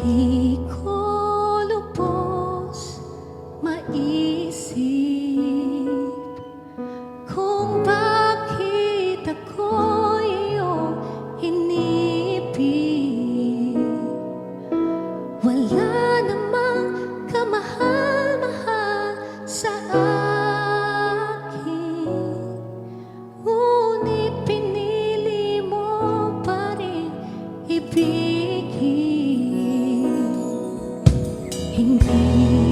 Di ko lubos maisip kung bakit ako iyong inibig. Wala namang kamahal-mahal sa akin, ngunit pinili mo pa rin ibigin. Hindi